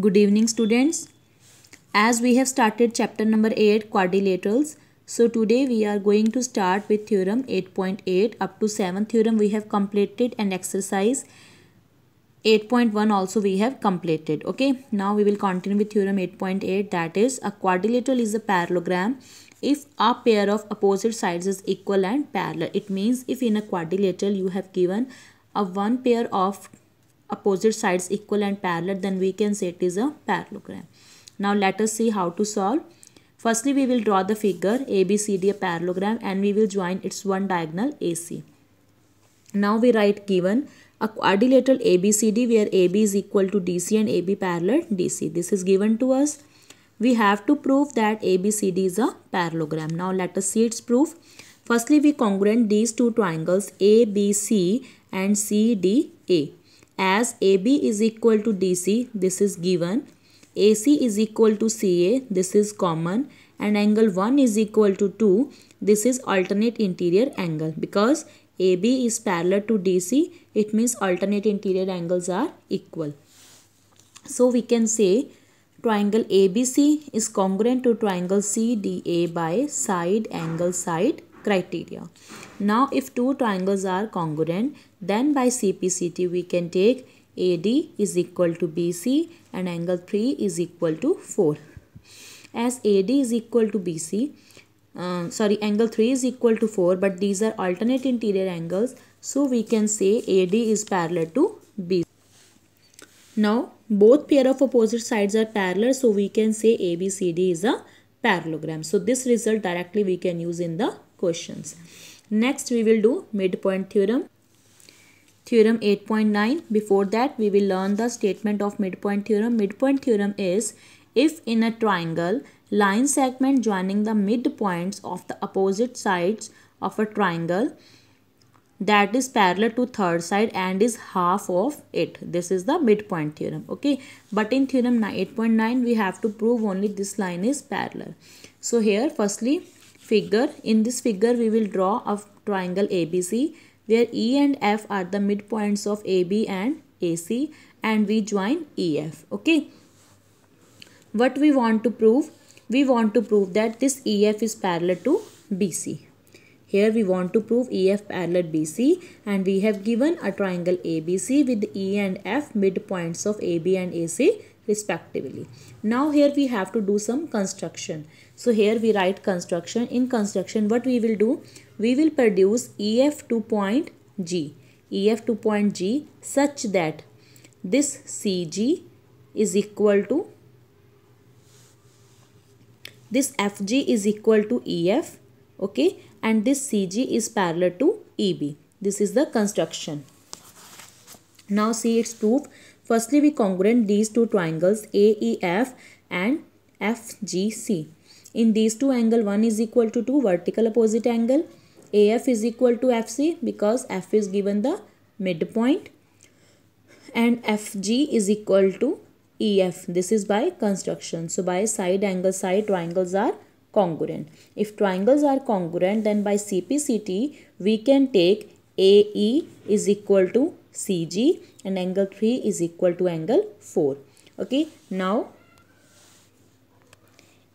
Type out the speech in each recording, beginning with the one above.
Good evening, students. As we have started chapter number 8, quadrilaterals. So today we are going to start with theorem 8.8 up to 7th theorem we have completed, and exercise 8.1 also we have completed. Okay, now we will continue with theorem 8.8, that is a quadrilateral is a parallelogram if a pair of opposite sides is equal and parallel. It means if in a quadrilateral you have given a one pair of opposite sides equal and parallel, then we can say it is a parallelogram. Now let us see how to solve. Firstly, we will draw the figure ABCD, a parallelogram, and we will join its one diagonal AC. Now we write given a quadrilateral ABCD where AB is equal to DC and AB parallel DC. This is given to us. We have to prove that ABCD is a parallelogram. Now let us see its proof. Firstly, we congruent these two triangles ABC and CDA. As AB is equal to DC, this is given. AC is equal to CA, this is common, and angle 1 is equal to 2, this is alternate interior angle. Because AB is parallel to DC, it means alternate interior angles are equal. So we can say triangle ABC is congruent to triangle CDA by side angle side criteria. Now if two triangles are congruent, then by CPCT we can take AD is equal to BC and angle 3 is equal to 4. As AD is equal to BC, angle 3 is equal to 4, but these are alternate interior angles, so we can say AD is parallel to BC. Now both pair of opposite sides are parallel, so we can say ABCD is a parallelogram. So this result directly we can use in the questions. Next we will do midpoint theorem. Theorem 8.9. Before that we will learn the statement of midpoint theorem. Midpoint theorem is if in a triangle line segment joining the midpoints of the opposite sides of a triangle that is parallel to third side and is half of it. This is the midpoint theorem. Okay, but in theorem 8.9 we have to prove only this line is parallel. So here firstly in this figure we will draw a triangle ABC where E and F are the midpoints of AB and AC, and we join EF. Okay, what we want to prove? We want to prove that this EF is parallel to BC. Here we want to prove EF parallel BC, and we have given a triangle ABC with E and F midpoints of AB and AC respectively. Now here we have to do some construction. So here we write construction. In construction what we will do? We will produce EF to point G. EF to point G such that this CG is equal to this FG is equal to EF. Okay, and this CG is parallel to EB. This is the construction. Now see its proof. Firstly, we congruent these two triangles AEF and FGC. In these two angle 1 is equal to 2 vertical opposite angle. AF is equal to FC because F is given the midpoint, and FG is equal to EF. This is by construction. So by side angle side triangles are congruent. If triangles are congruent, then by CPCT we can take AE is equal to CG and angle 3 is equal to angle 4. Okay, now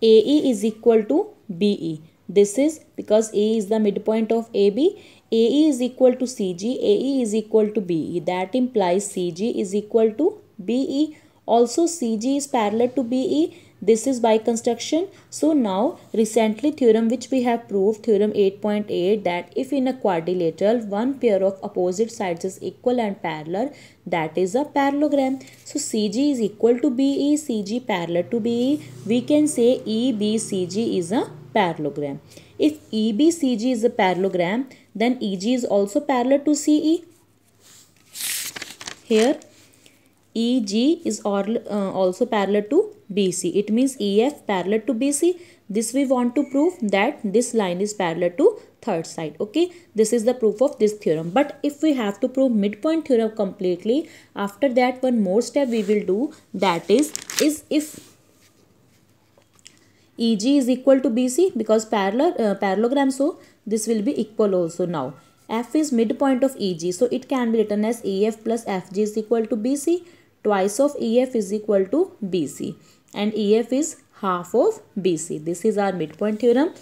AE is equal to BE. This is because A is the midpoint of AB. AE is equal to CG. AE is equal to BE. That implies CG is equal to BE. Also CG is parallel to BE. This is by construction. So now recently theorem which we have proved, theorem 8.8, that if in a quadrilateral one pair of opposite sides is equal and parallel, that is a parallelogram. So CG is equal to BE, CG parallel to BE. We can say EBCG is a parallelogram. If EBCG is a parallelogram, then EG is also parallel to CE. Here EG is also parallel to BC. It means EF parallel to BC. This we want to prove that this line is parallel to third side. Okay, this is the proof of this theorem. But if we have to prove midpoint theorem completely, after that one more step we will do, that is if EG is equal to BC, because parallelogram, so this will be equal also. Now F is midpoint of EG, so it can be written as EF plus FG is equal to BC. twice of EF is equal to BC, and EF is half of BC. This is our midpoint theorem,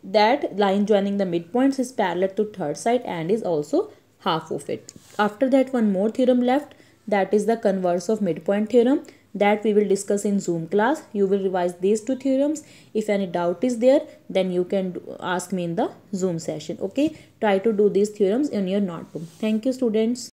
that line joining the midpoints is parallel to third side and is also half of it. After that, one more theorem left, that is the converse of midpoint theorem, that we will discuss in Zoom class. You will revise these two theorems. If any doubt is there, then you can ask me in the Zoom session. Okay, try to do these theorems in your notebook. Thank you, students.